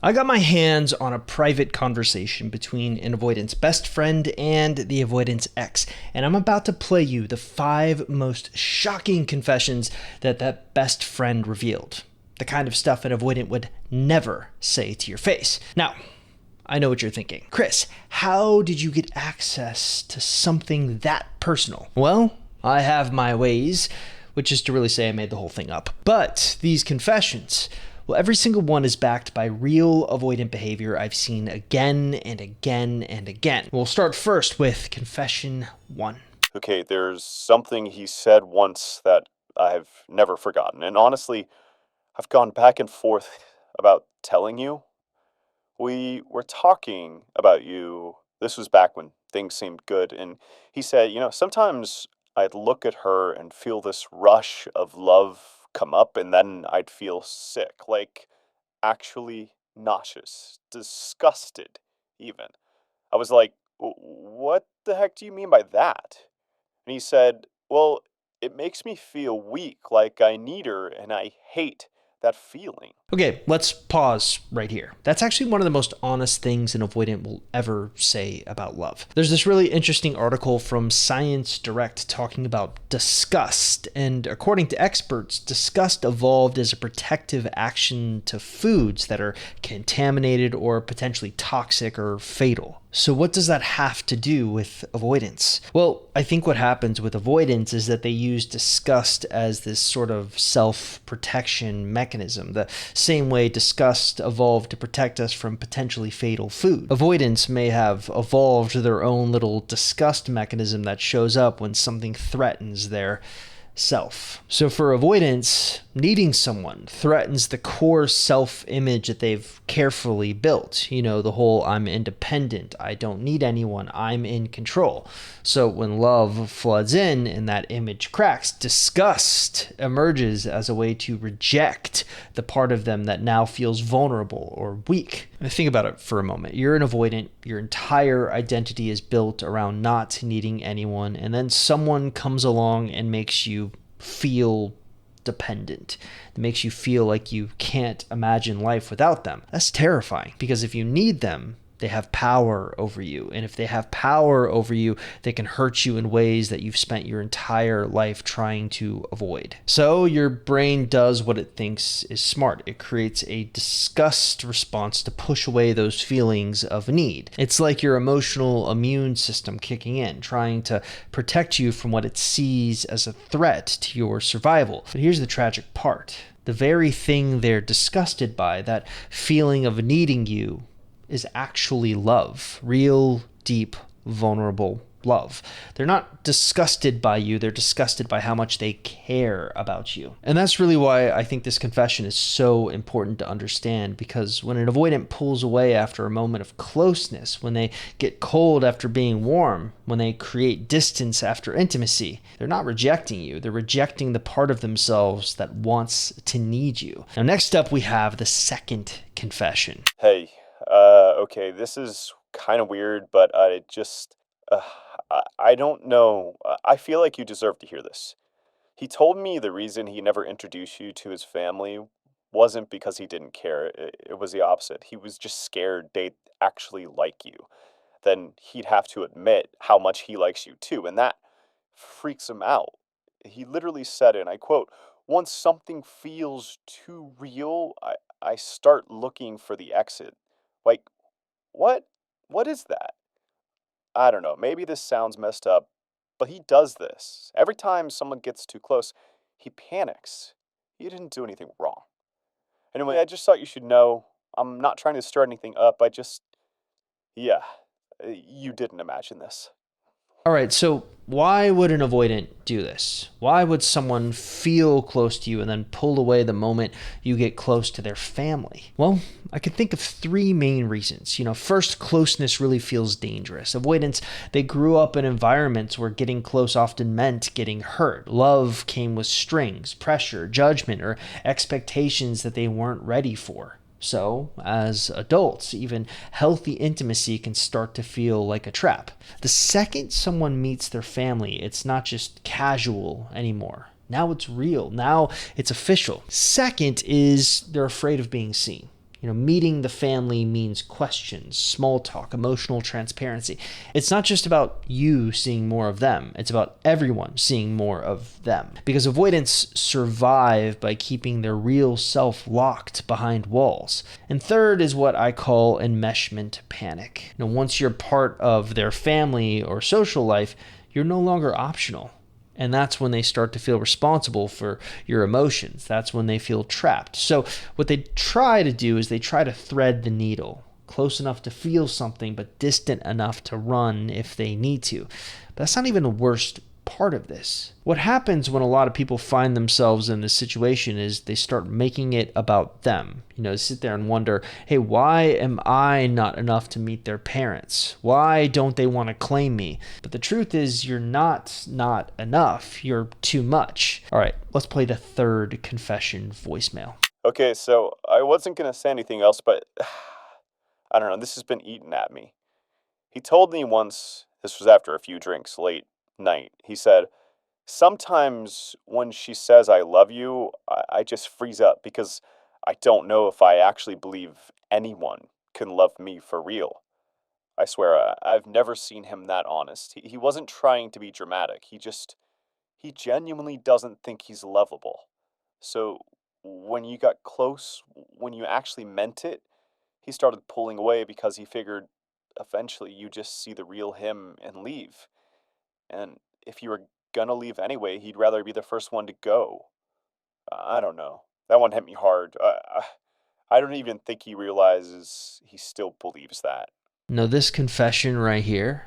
I got my hands on a private conversation between an avoidance best friend and the avoidance ex, and I'm about to play you the 5 most shocking confessions that best friend revealed. The kind of stuff an avoidant would never say to your face. Now, I know what you're thinking. Chris, how did you get access to something that personal? Well, I have my ways, which is to really say I made the whole thing up. But these confessions, well, every single one is backed by real avoidant behavior I've seen again and again and again. We'll start first with confession 1. Okay, there's something he said once that I've never forgotten. And honestly, I've gone back and forth about telling you. We were talking about you. This was back when things seemed good. And he said, sometimes I'd look at her and feel this rush of love come up, and then I'd feel sick, like actually nauseous, disgusted, even. I was like, What the heck do you mean by that?" And he said, "Well, it makes me feel weak, like I need her, and I hate that feeling." Okay, let's pause right here. That's actually one of the most honest things an avoidant will ever say about love. There's this really interesting article from Science Direct talking about disgust, and according to experts, disgust evolved as a protective action to foods that are contaminated or potentially toxic or fatal. So what does that have to do with avoidance? Well, I think what happens with avoidance is that they use disgust as this sort of self-protection mechanism, the same way disgust evolved to protect us from potentially fatal food. Avoidance may have evolved their own little disgust mechanism that shows up when something threatens their self. So for avoidance, needing someone threatens the core self-image that they've carefully built. The whole I'm independent, I don't need anyone, I'm in control. So when love floods in and that image cracks, disgust emerges as a way to reject the part of them that now feels vulnerable or weak. And think about it for a moment. You're an avoidant, your entire identity is built around not needing anyone, and then someone comes along and makes you feel dependent. It makes you feel like you can't imagine life without them. That's terrifying, because if you need them, they have power over you. And if they have power over you, they can hurt you in ways that you've spent your entire life trying to avoid. So your brain does what it thinks is smart. It creates a disgust response to push away those feelings of need. It's like your emotional immune system kicking in, trying to protect you from what it sees as a threat to your survival. But here's the tragic part. The very thing they're disgusted by, that feeling of needing you, is actually love. Real, deep, vulnerable love. They're not disgusted by you, they're disgusted by how much they care about you. And that's really why I think this confession is so important to understand, because when an avoidant pulls away after a moment of closeness, when they get cold after being warm, when they create distance after intimacy, they're not rejecting you, they're rejecting the part of themselves that wants to need you. Now, next up, we have the second confession. Hey, okay, this is kind of weird, but uh, I don't know. I feel like you deserve to hear this. He told me the reason he never introduced you to his family wasn't because he didn't care. It was the opposite. He was just scared they'd actually like you. Then he'd have to admit how much he likes you too, and that freaks him out. He literally said, and I quote, "Once something feels too real, I start looking for the exit." Like, what? What is that? I don't know. Maybe this sounds messed up, but he does this. Every time someone gets too close, he panics. He didn't do anything wrong. Anyway, I just thought you should know. I'm not trying to stir anything up. Yeah, you didn't imagine this. All right, so why would an avoidant do this? Why would someone feel close to you and then pull away the moment you get close to their family? Well, I could think of 3 main reasons. First, closeness really feels dangerous. Avoidants, they grew up in environments where getting close often meant getting hurt. Love came with strings, pressure, judgment, or expectations that they weren't ready for. So, as adults, even healthy intimacy can start to feel like a trap. The second someone meets their family, it's not just casual anymore. Now it's real. Now it's official. Second is they're afraid of being seen. Meeting the family means questions, small talk, emotional transparency. It's not just about you seeing more of them. It's about everyone seeing more of them. Because avoidants survive by keeping their real self locked behind walls. And third is what I call enmeshment panic. Once you're part of their family or social life, you're no longer optional. And that's when they start to feel responsible for your emotions. That's when they feel trapped. So what they try to do is they try to thread the needle, close enough to feel something, but distant enough to run if they need to. But that's not even the worst part of this. What happens when a lot of people find themselves in this situation is they start making it about them. They sit there and wonder, hey, why am I not enough to meet their parents? Why don't they want to claim me? But the truth is you're not enough. You're too much. All right, let's play the third confession voicemail. Okay, so I wasn't going to say anything else, but I don't know, this has been eating at me. He told me once, this was after a few drinks late night, he said, sometimes when she says I love you, I just freeze up because I don't know if I actually believe anyone can love me for real. I swear, I've never seen him that honest. He wasn't trying to be dramatic. He genuinely doesn't think he's lovable. So when you got close, when you actually meant it, he started pulling away because he figured eventually you just see the real him and leave. And if you were gonna leave anyway, he'd rather be the first one to go. I don't know. That one hit me hard. I don't even think he realizes he still believes that. No, this confession right here,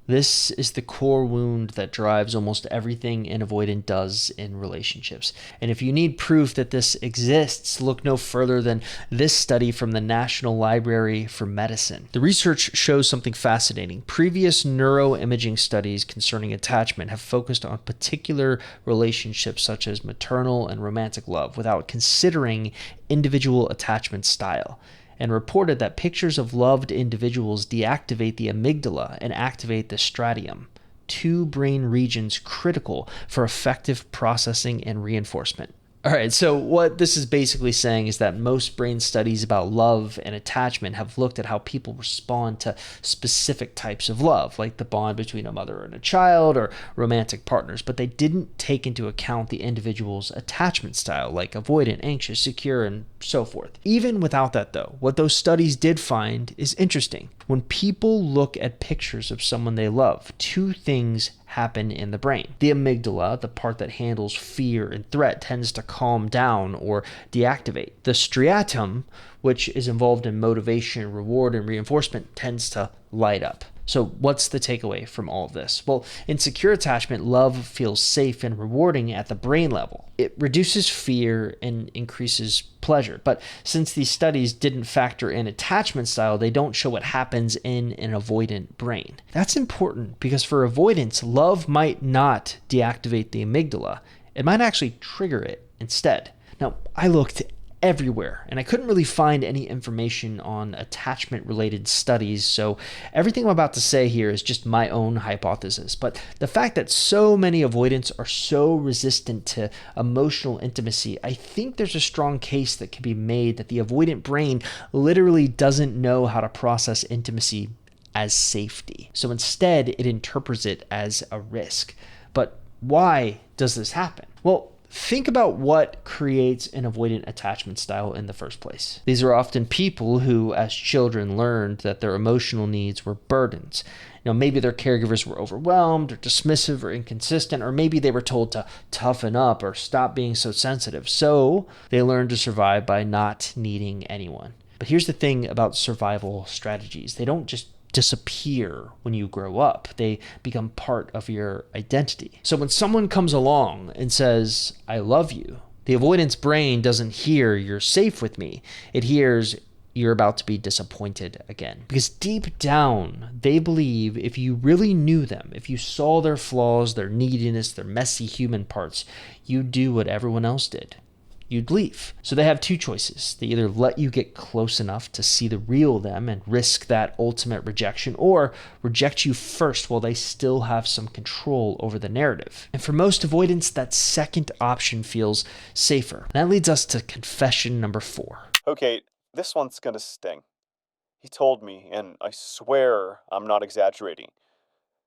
this is the core wound that drives almost everything an avoidant does in relationships. And if you need proof that this exists, look no further than this study from the National Library for Medicine. The research shows something fascinating. Previous neuroimaging studies concerning attachment have focused on particular relationships such as maternal and romantic love without considering individual attachment style, and reported that pictures of loved individuals deactivate the amygdala and activate the striatum, two brain regions critical for effective processing and reinforcement. All right, so what this is basically saying is that most brain studies about love and attachment have looked at how people respond to specific types of love, like the bond between a mother and a child or romantic partners, but they didn't take into account the individual's attachment style, like avoidant, anxious, secure, and so forth. Even without that, though, what those studies did find is interesting. When people look at pictures of someone they love, two things happen in the brain. The amygdala, the part that handles fear and threat, tends to calm down or deactivate. The striatum, which is involved in motivation, reward, and reinforcement, tends to light up. So what's the takeaway from all of this? Well, in secure attachment, love feels safe and rewarding at the brain level. It reduces fear and increases pleasure. But since these studies didn't factor in attachment style, they don't show what happens in an avoidant brain. That's important because for avoidance, love might not deactivate the amygdala. It might actually trigger it instead. Now, I looked everywhere, and I couldn't really find any information on attachment-related studies, so everything I'm about to say here is just my own hypothesis. But the fact that so many avoidants are so resistant to emotional intimacy, I think there's a strong case that can be made that the avoidant brain literally doesn't know how to process intimacy as safety. So instead, it interprets it as a risk. But why does this happen? Well, think about what creates an avoidant attachment style in the first place. These are often people who, as children, learned that their emotional needs were burdens. Maybe their caregivers were overwhelmed or dismissive or inconsistent, or maybe they were told to toughen up or stop being so sensitive. So they learned to survive by not needing anyone. But here's the thing about survival strategies. They don't just disappear when you grow up. They become part of your identity. So when someone comes along and says, I love you, the avoidance brain doesn't hear you're safe with me. It hears you're about to be disappointed again. Because deep down, they believe if you really knew them, if you saw their flaws, their neediness, their messy human parts, you'd do what everyone else did. You'd leave. So they have two choices. They either let you get close enough to see the real them and risk that ultimate rejection, or reject you first while they still have some control over the narrative. And for most avoidants, that second option feels safer. And that leads us to confession number 4. Okay, this one's gonna sting. He told me, and I swear I'm not exaggerating.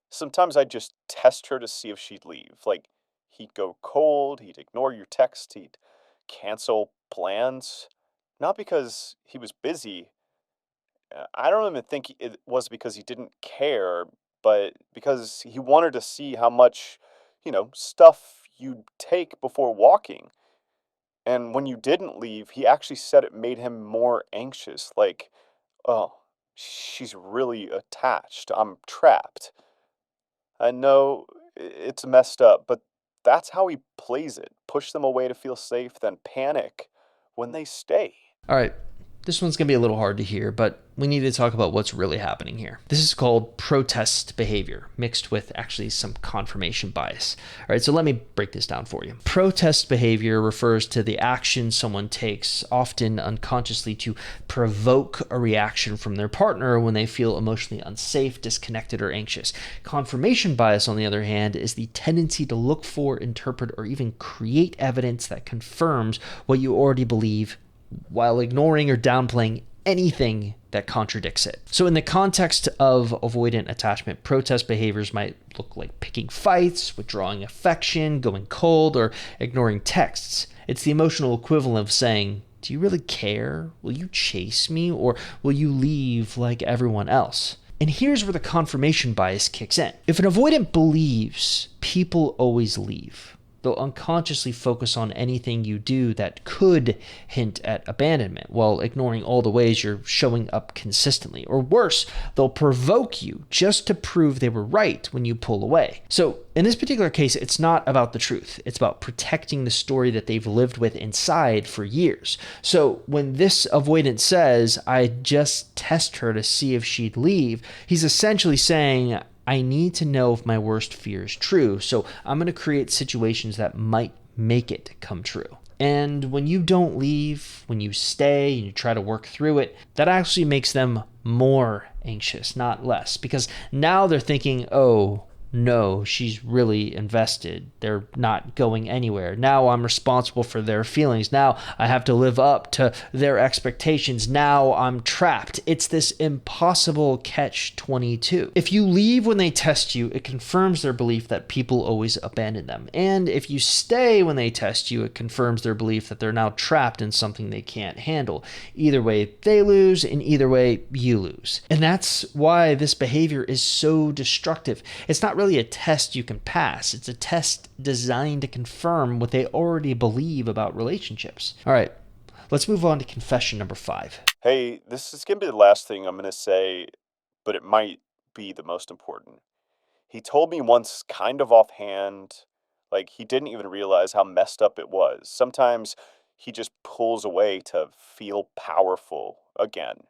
Sometimes I'd just test her to see if she'd leave. Like, he'd go cold, he'd ignore your text, he'd cancel plans. Not because he was busy. I don't even think it was because he didn't care, but because he wanted to see how much, stuff you'd take before walking. And when you didn't leave, he actually said it made him more anxious. Like, oh, she's really attached. I'm trapped. I know it's messed up, but that's how he plays it. Push them away to feel safe, then panic when they stay. All right, this one's going to be a little hard to hear, but we need to talk about what's really happening here. This is called protest behavior, mixed with actually some confirmation bias. All right, so let me break this down for you. Protest behavior refers to the action someone takes, often unconsciously, to provoke a reaction from their partner when they feel emotionally unsafe, disconnected, or anxious. Confirmation bias, on the other hand, is the tendency to look for, interpret, or even create evidence that confirms what you already believe, while ignoring or downplaying anything that contradicts it. So in the context of avoidant attachment, protest behaviors might look like picking fights, withdrawing affection, going cold, or ignoring texts. It's the emotional equivalent of saying, "Do you really care? Will you chase me? Or will you leave like everyone else?" And here's where the confirmation bias kicks in. If an avoidant believes people always leave, they'll unconsciously focus on anything you do that could hint at abandonment, while ignoring all the ways you're showing up consistently. Or worse, they'll provoke you just to prove they were right when you pull away. So in this particular case, it's not about the truth. It's about protecting the story that they've lived with inside for years. So when this avoidant says, "I just test her to see if she'd leave," he's essentially saying, "I need to know if my worst fear is true, so I'm going to create situations that might make it come true." And when you don't leave, when you stay and you try to work through it, that actually makes them more anxious, not less. Because now they're thinking, "Oh, no, she's really invested. They're not going anywhere. Now I'm responsible for their feelings. Now I have to live up to their expectations. Now I'm trapped." It's this impossible catch-22. If you leave when they test you, it confirms their belief that people always abandon them. And if you stay when they test you, it confirms their belief that they're now trapped in something they can't handle. Either way, they lose, and either way, you lose. And that's why this behavior is so destructive. It's not really a test you can pass. It's a test designed to confirm what they already believe about relationships. All right, let's move on to confession number 5. Hey, this is going to be the last thing I'm going to say, but it might be the most important. He told me once, kind of offhand, like he didn't even realize how messed up it was. Sometimes he just pulls away to feel powerful again.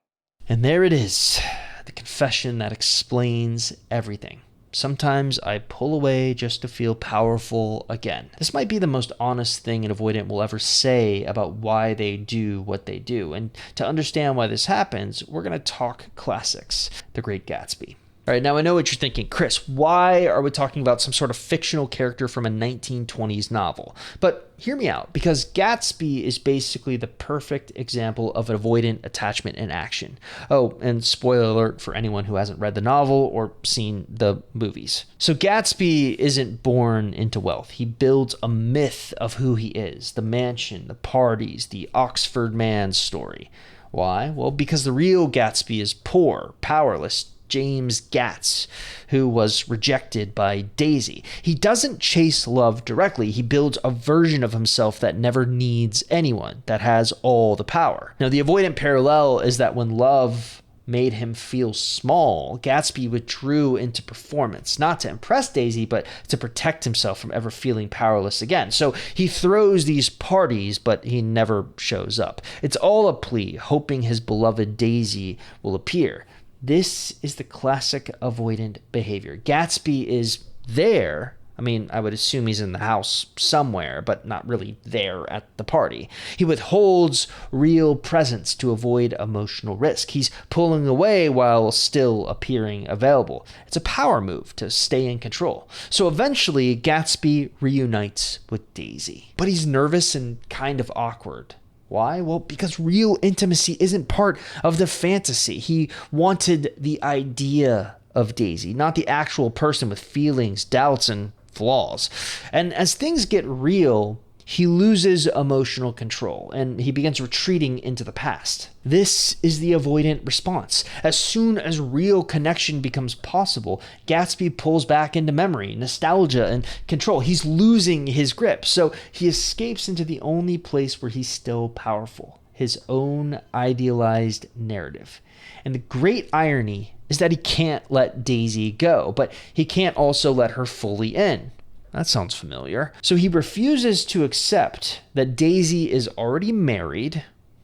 And there it is, the confession that explains everything. Sometimes I pull away just to feel powerful again. This might be the most honest thing an avoidant will ever say about why they do what they do. And to understand why this happens, we're going to talk classics. The Great Gatsby. All right, now I know what you're thinking. Chris, why are we talking about some sort of fictional character from a 1920s novel? But hear me out, because Gatsby is basically the perfect example of avoidant attachment in action. Oh, and spoiler alert for anyone who hasn't read the novel or seen the movies. So Gatsby isn't born into wealth. He builds a myth of who he is, the mansion, the parties, the Oxford man story. Why? Well, because the real Gatsby is poor, powerless, James Gatz, who was rejected by Daisy. He doesn't chase love directly. He builds a version of himself that never needs anyone, that has all the power. Now, the avoidant parallel is that when love made him feel small, Gatsby withdrew into performance, not to impress Daisy, but to protect himself from ever feeling powerless again. So he throws these parties, but he never shows up. It's all a plea, hoping his beloved Daisy will appear. This is the classic avoidant behavior. Gatsby is there. I mean, I would assume he's in the house somewhere, but not really there at the party. He withholds real presence to avoid emotional risk. He's pulling away while still appearing available. It's a power move to stay in control. So eventually, Gatsby reunites with Daisy. But he's nervous and kind of awkward. Why? Well, because real intimacy isn't part of the fantasy. He wanted the idea of Daisy, not the actual person with feelings, doubts, and flaws. And as things get real, he loses emotional control and he begins retreating into the past. This is the avoidant response. As soon as real connection becomes possible, Gatsby pulls back into memory, nostalgia, and control. He's losing his grip, so he escapes into the only place where he's still powerful, his own idealized narrative. And the great irony is that he can't let Daisy go, but he can't also let her fully in. That sounds familiar. So he refuses to accept that Daisy is already married,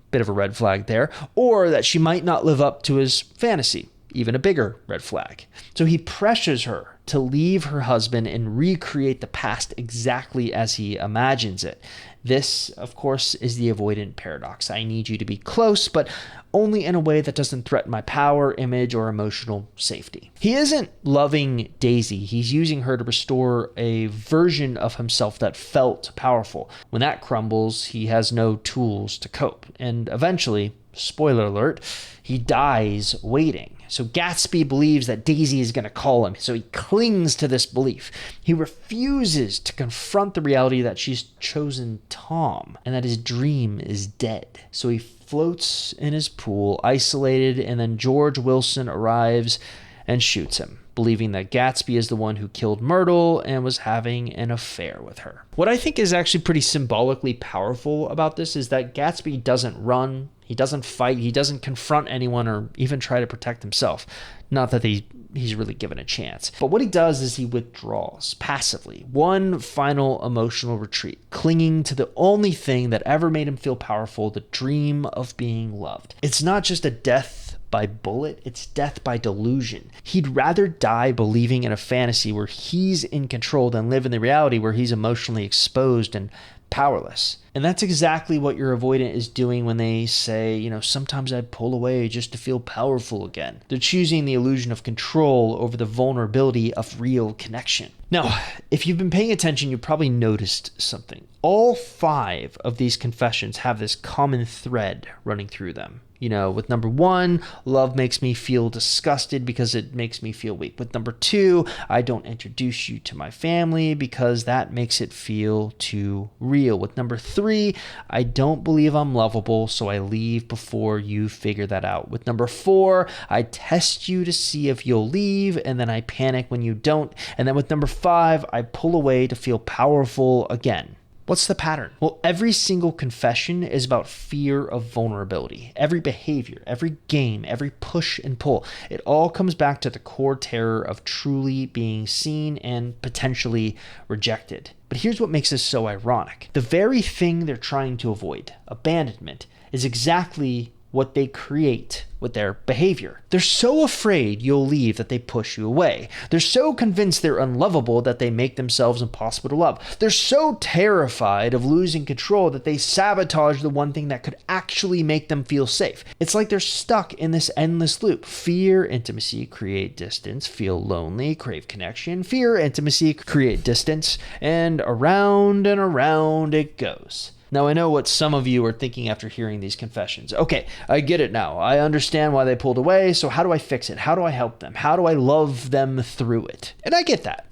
bit of a red flag there, or that she might not live up to his fantasy, even a bigger red flag. So he pressures her to leave her husband and recreate the past exactly as he imagines it. This, of course, is the avoidant paradox. I need you to be close, but only in a way that doesn't threaten my power, image, or emotional safety. He isn't loving Daisy. He's using her to restore a version of himself that felt powerful. When that crumbles, he has no tools to cope. And eventually, spoiler alert, he dies waiting. So Gatsby believes that Daisy is going to call him, so he clings to this belief. He refuses to confront the reality that she's chosen Tom and that his dream is dead. So he floats in his pool, isolated, and then George Wilson arrives and shoots him, believing that Gatsby is the one who killed Myrtle and was having an affair with her. What I think is actually pretty symbolically powerful about this is that Gatsby doesn't run, he doesn't fight, he doesn't confront anyone or even try to protect himself. Not that he's really given a chance. But what he does is he withdraws passively. One final emotional retreat, clinging to the only thing that ever made him feel powerful, the dream of being loved. It's not just a death by bullet, it's death by delusion. He'd rather die believing in a fantasy where he's in control than live in the reality where he's emotionally exposed and powerless. And that's exactly what your avoidant is doing when they say, sometimes I pull away just to feel powerful again. They're choosing the illusion of control over the vulnerability of real connection. Now, if you've been paying attention, you probably noticed something. All 5 of these confessions have this common thread running through them. With number 1, love makes me feel disgusted because it makes me feel weak. With number 2, I don't introduce you to my family because that makes it feel too real. With number 3, I don't believe I'm lovable, so I leave before you figure that out. With number 4, I test you to see if you'll leave, and then I panic when you don't. And then with number 5, I pull away to feel powerful again. What's the pattern? Well, every single confession is about fear of vulnerability. Every behavior, every game, every push and pull, it all comes back to the core terror of truly being seen and potentially rejected. But here's what makes this so ironic. The very thing they're trying to avoid, abandonment, is exactly what they create with their behavior. They're so afraid you'll leave that they push you away. They're so convinced they're unlovable that they make themselves impossible to love. They're so terrified of losing control that they sabotage the one thing that could actually make them feel safe. It's like they're stuck in this endless loop. Fear, intimacy, create distance, feel lonely, crave connection, fear, intimacy, create distance, and around it goes. Now, I know what some of you are thinking after hearing these confessions. Okay, I get it now. I understand why they pulled away, so how do I fix it? How do I help them? How do I love them through it? And I get that.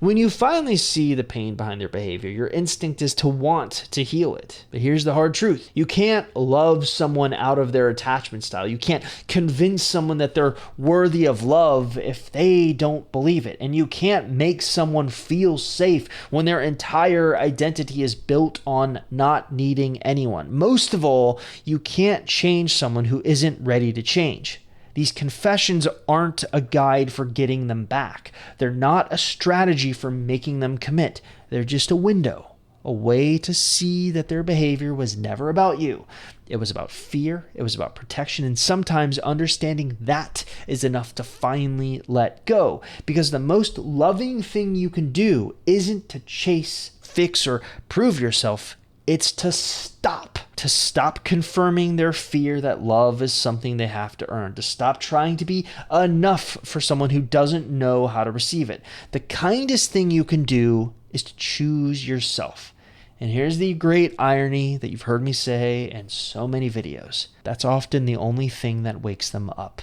When you finally see the pain behind their behavior, your instinct is to want to heal it. But here's the hard truth. You can't love someone out of their attachment style. You can't convince someone that they're worthy of love if they don't believe it. And you can't make someone feel safe when their entire identity is built on not needing anyone. Most of all, you can't change someone who isn't ready to change. These confessions aren't a guide for getting them back. They're not a strategy for making them commit. They're just a window, a way to see that their behavior was never about you. It was about fear, it was about protection, and sometimes understanding that is enough to finally let go. Because the most loving thing you can do isn't to chase, fix, or prove yourself. It's to stop confirming their fear that love is something they have to earn, to stop trying to be enough for someone who doesn't know how to receive it. The kindest thing you can do is to choose yourself. And here's the great irony that you've heard me say in so many videos. That's often the only thing that wakes them up.